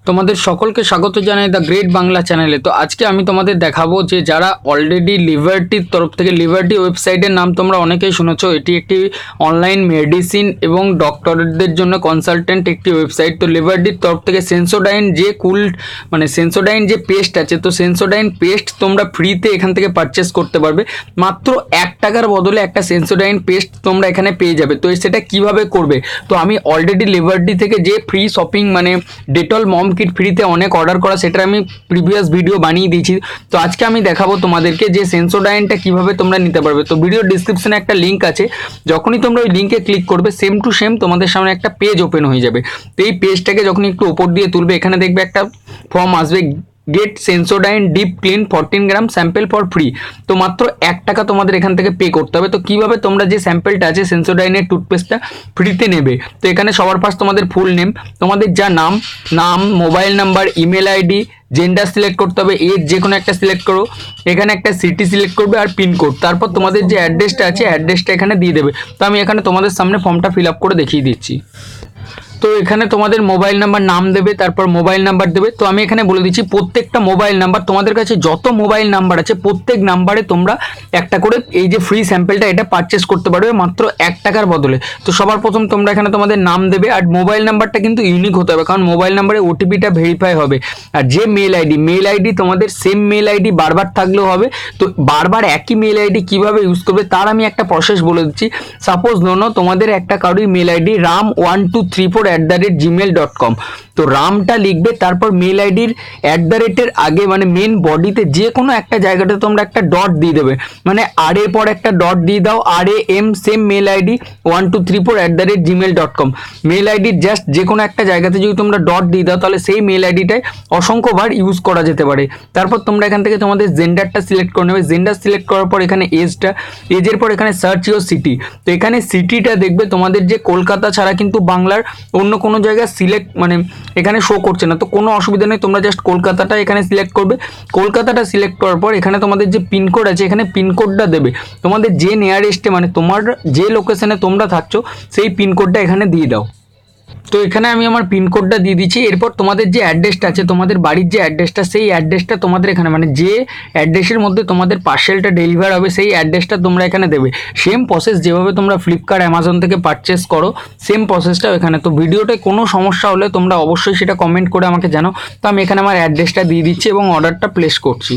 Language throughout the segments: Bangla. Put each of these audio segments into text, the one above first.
তোমাদের সকলকে স্বাগত জানাই দ্য গ্রেট বাংলা চ্যানেলে। তো আজকে আমি তোমাদের দেখাবো যে যারা অলরেডি লিবার্টির তরফ থেকে, লিবার্টি ওয়েবসাইটের নাম তোমরা অনেকেই শুনেছো, এটি একটি অনলাইন মেডিসিন এবং ডক্টরদের জন্য কনসালটেন্ট একটি ওয়েবসাইট। তো লিবার্টির তরফ থেকে সেন্সোডাইন যে সেন্সোডাইন যে পেস্ট আছে, তো সেন্সোডাইন পেস্ট তোমরা ফ্রিতে এখান থেকে পারচেস করতে পারবে। মাত্র 1 টাকার বদলে একটা সেন্সোডাইন পেস্ট তোমরা এখানে পেয়ে যাবে। তো সেটা কিভাবে করবে, তো আমি অলরেডি লিবার্টি থেকে যে ফ্রি শপিং ডেটল মম কিট ফ্রিতে অনেক অর্ডার করা, সেটা আমি প্রিভিয়াস ভিডিও বানিয়ে দিয়েছি। তো আজকে আমি দেখাবো তোমাদেরকে যে সেন্সোডাইনটা কিভাবে তোমরা নিতে পারবে। তো ভিডিও ডিসক্রিপশনে একটা লিঙ্ক আছে, যখনই তোমরা ওই লিঙ্কে ক্লিক করবে সেম টু সেম তোমাদের সামনে একটা পেজ ওপেন হয়ে যাবে। তো এই পেজটাকে যখন একটু ওপর দিয়ে তুলবে, এখানে দেখবে একটা ফর্ম আসবে, get Sensodyne deep clean 14 gram sample for free. তো মাত্র 1 টাকা তোমাদের এখান থেকে পে করতে হবে। তো কিভাবে তোমরা যে স্যাম্পলটা আছে সেন্সোডাইনের টুথপেস্টটা ফ্রিতে নেবে, তো এখানে সবার ফার্স্ট তোমাদের ফুল নেম, তোমাদের যা নাম, mobile number, email ID, gender select করতে হবে, এজ যে কোনো একটা সিলেক্ট করো, এখানে একটা সিটি সিলেক্ট করবে আর পিনকোড, তারপর তোমাদের যে অ্যাড্রেসটা আছে অ্যাড্রেসটা এখানে দিয়ে দেবে। তো আমি এখানে তোমাদের সামনে ফর্মটা ফিল আপ করে দেখিয়ে দিচ্ছি। তো এখানে তোমাদের মোবাইল নাম্বার নাম দেবে, তারপর মোবাইল নাম্বার দেবে। তো আমি এখানে বলে দিচ্ছি প্রত্যেকটা মোবাইল নাম্বার, তোমাদের কাছে যত মোবাইল নাম্বার আছে প্রত্যেক নাম্বারে তোমরা একটা করে এই যে ফ্রি স্যাম্পলটা এটা পারচেস করতে পারবে মাত্র 1 টাকার বদলে। তো সবার প্রথম তোমরা এখানে তোমাদের নাম দেবে, আর মোবাইল নাম্বারটা কিন্তু ইউনিক হতে হবে, কারণ মোবাইল নাম্বারে ওটিপিটা ভেরিফাই হবে। আর যে মেল আইডি তোমাদের সেম মেল আইডি বারবার থাকলেও হবে। তো বারবার একই মেল আইডি কীভাবে ইউজ করবে তার আমি একটা প্রসেস বলে দিচ্ছি। সাপোজ ধরো তোমাদের একটা কারোর মেল আইডি ram1234@gmail.com। তো রামটা লিখবে, তারপর মেল আইডির @এর আগে মেন বডিতে যে কোনো একটা জায়গাতে তোমরা একটা ডট দিয়ে দেবে, আর এর পর একটা ডট দিয়ে দাও, RAM same mail ID 1234@gmail.com। Mail আইডির জাস্ট যে কোনো একটা জায়গাতে যদি তোমরা ডট দিয়ে দাও, তাহলে সেই মেল আইডিটাই অসংখ্যবার ইউজ করা যেতে পারে। তারপর তোমরা এখান থেকে তোমাদের জেন্ডারটা সিলেক্ট করে নেবে, জেন্ডার সিলেক্ট করার পর এখানে এজের পর এখানে সার্চ ইউর সিটি। তো এখানে সিটিটা দেখবে তোমাদের যে কলকাতা ছাড়া কিন্তু বাংলার অন্য কোনো জায়গায় সিলেক্ট এখানে শো করছে না। তো কোনো অসুবিধা নেই, তোমরা জাস্ট কলকাতাটা এখানে সিলেক্ট করবে। কলকাতাটা সিলেক্ট করার পর এখানে তোমাদের যে পিনকোড আছে এখানে পিনকোডটা দেবে, তোমাদের যে নিয়ারেস্টে তোমার যে লোকেশনে তোমরা থাকছো সেই পিনকোডটা এখানে দিয়ে দাও। তো এখানে আমি আমার পিনকোডটা দিয়ে দিচ্ছি। এরপর তোমাদের যে অ্যাড্রেসটা আছে, তোমাদের বাড়ির যে অ্যাড্রেসটা, সেই অ্যাড্রেসটা তোমাদের এখানে যে অ্যাড্রেসের মধ্যে তোমাদের পার্সেলটা ডেলিভার হবে সেই অ্যাড্রেসটা তোমরা এখানে দেবে। সেম প্রসেস যেভাবে তোমরা ফ্লিপকার্ট অ্যামাজন থেকে পারচেস করো সেম প্রসেসটাও এখানে। তো ভিডিওটায় কোনো সমস্যা হলে তোমরা অবশ্যই সেটা কমেন্ট করে আমাকে জানাও। তো আমি এখানে আমার অ্যাড্রেসটা দিয়ে দিচ্ছি এবং অর্ডারটা প্লেস করছি।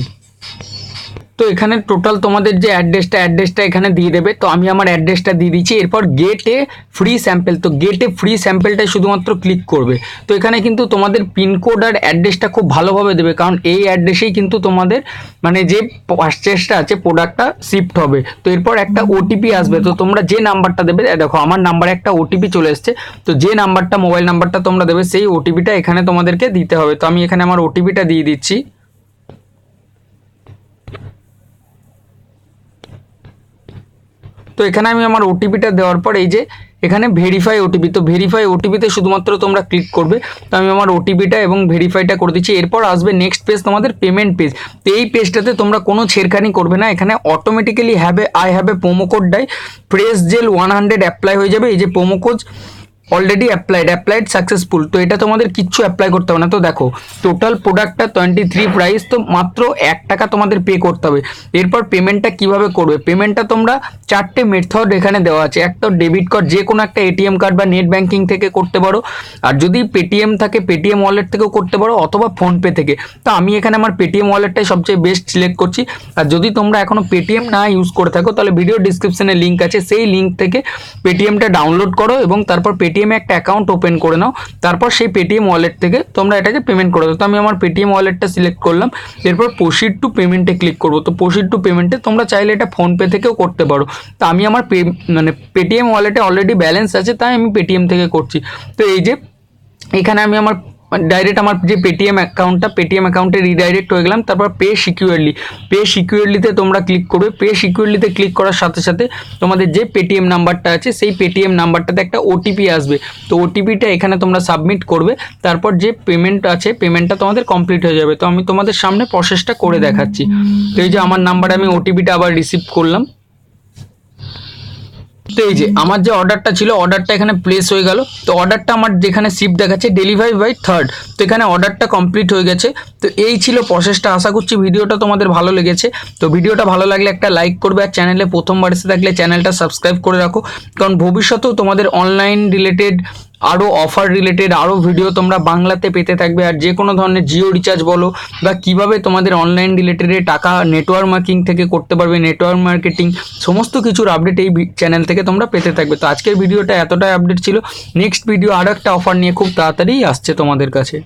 তো এখানে টোটাল তোমাদের যে অ্যাড্রেসটা এখানে দিয়ে দেবে। তো আমি আমার অ্যাড্রেসটা দিয়ে দিচ্ছি। এরপর গেটে ফ্রি স্যাম্পল, তো গেটে ফ্রি স্যাম্পলটাই শুধুমাত্র ক্লিক করবে। তো এখানে কিন্তু তোমাদের পিনকোড আর অ্যাড্রেসটা খুব ভালোভাবে দেবে, কারণ এই অ্যাড্রেসেই কিন্তু তোমাদের যে পারচেসটা আছে প্রোডাক্টটা শিফট হবে। তো এরপর একটা ওটিপি আসবে, তো তোমরা যে নাম্বারটা দেবে, দেখো আমার নাম্বারে একটা ওটিপি চলে এসছে। তো যে নাম্বারটা মোবাইল নাম্বারটা তোমরা দেবে সেই ওটিপিটা এখানে তোমাদেরকে দিতে হবে। তো আমি এখানে আমার ওটিপিটা দিয়ে দিচ্ছি। তো এখানে আমি আমার ওটিপিটা দেওয়ার পর এই যে এখানে ভেরিফাই ওটিপি, তো ভেরিফাই ওটিপিতে শুধুমাত্র তোমরা ক্লিক করবে। তো আমি আমার ওটিপিটা এবং ভেরিফাইটা করে দিচ্ছি। এরপর আসবে নেক্সট পেজ, তোমাদের পেমেন্ট পেজ। তো এই পেজটাতে তোমরা কোনো ছেড়খানি করবে না, এখানে automatically I have a promo code ডাই প্রেস জেল 100 অ্যাপ্লাই হয়ে যাবে। এই যে promo code already applied successful. তো এটা তোমাদের কিচ্ছু অ্যাপ্লাই করতে হবে না। তো দেখো টোটাল প্রোডাক্টটা 23 প্রাইস, তো মাত্র 1 টাকা তোমাদের পে করতে হবে। এরপর পেমেন্টটা কিভাবে করবে, পেমেন্টটা তোমরা 4টে মেথড এখানে দেওয়া আছে। একটা ডেবিট কার্ড, যে কোনো একটা এটিএম কার্ড বা নেট ব্যাঙ্কিং থেকে করতে পারো, আর যদি পেটিএম থাকে পেটিএম ওয়ালেট থেকেও করতে পারো, অথবা ফোনপে থেকে। তো আমি এখানে আমার পেটিএম ওয়ালেটটাই সবচেয়ে বেস্ট সিলেক্ট করছি। আর যদি তোমরা এখনও পেটিএম না ইউজ করে থাকো, তাহলে ভিডিও ডিসক্রিপশনে লিঙ্ক আছে, সেই লিঙ্ক থেকে পেটিএমটা ডাউনলোড করো এবং তারপর পেটিএমে একটা অ্যাকাউন্ট ওপেন করে নাও। তারপর সেই পেটিএম ওয়ালেট থেকে তোমরা এটাকে পেমেন্ট করে দাও। তো আমি আমার পেটিএম ওয়ালেটটা সিলেক্ট করলাম। এরপর প্রসিড টু পেমেন্টে ক্লিক করবো। তো প্রসিড টু পেমেন্টে তোমরা চাইলে এটা ফোনপে থেকেও করতে পারো। তো আমি আমার পেটিএম ওয়ালেটে অলরেডি ব্যালেন্স আছে, তাই আমি পেটিএম থেকে করছি। তো এই যে এখানে আমি আমার ডাইরেক্ট আমার যে পেটিএম অ্যাকাউন্টে রিডাইরেক্ট হয়ে গেলাম। তারপর পে সিকিউরলিতে তোমরা ক্লিক করবে। পে সিকিউরলিতে ক্লিক করার সাথে সাথে তোমাদের যে পেটিএম নাম্বারটা আছে সেই পেটিএম নাম্বারটাতে একটা ওটিপি আসবে। তো ওটিপিটা এখানে তোমরা সাবমিট করবে। তারপর যে পেমেন্ট আছে পেমেন্টটা তোমাদের কমপ্লিট হয়ে যাবে। তো আমি তোমাদের সামনে প্রসেসটা করে দেখাচ্ছি। তো এই যে আমার নাম্বারে আমি ওটিপিটা আবার রিসিভ করলাম। তো এই যে আমার যে অর্ডারটা ছিল, অর্ডারটা এখানে প্লেস হয়ে গেল। তো অর্ডারটা আমার যেখানে শিপ দেখাচ্ছে ডেলিভারি বাই 3rd, তো এখানে অর্ডারটা কমপ্লিট হয়ে গেছে। তো এই ছিল প্রসেসটা। আশা করছি ভিডিওটা তোমাদের ভালো লেগেছে। তো ভিডিওটা ভালো লাগলে একটা লাইক করবে, আর চ্যানেলে প্রথমবার এসে থাকলে চ্যানেলটা সাবস্ক্রাইব করে রাখো, কারণ ভবিষ্যতেও তোমাদের অনলাইন রিলেটেড আরও অফার রিলেটেড আরও ভিডিও তোমরা বাংলাতে পেতে থাকবে। আর যে কোনো ধরনের জিও রিচার্জ বলো বা কীভাবে তোমাদের অনলাইন রিলেটেড টাকা নেটওয়ার্ক মার্কেটিং থেকে করতে পারবে, নেটওয়ার্ক মার্কেটিং সমস্ত কিছুর আপডেট এই চ্যানেল থেকে তোমরা পেতে থাকবে। তো আজকের ভিডিওটা এতটাই আপডেট ছিল। নেক্সট ভিডিও আরও একটা অফার নিয়ে খুব তাড়াতাড়ি আসছে তোমাদের কাছে।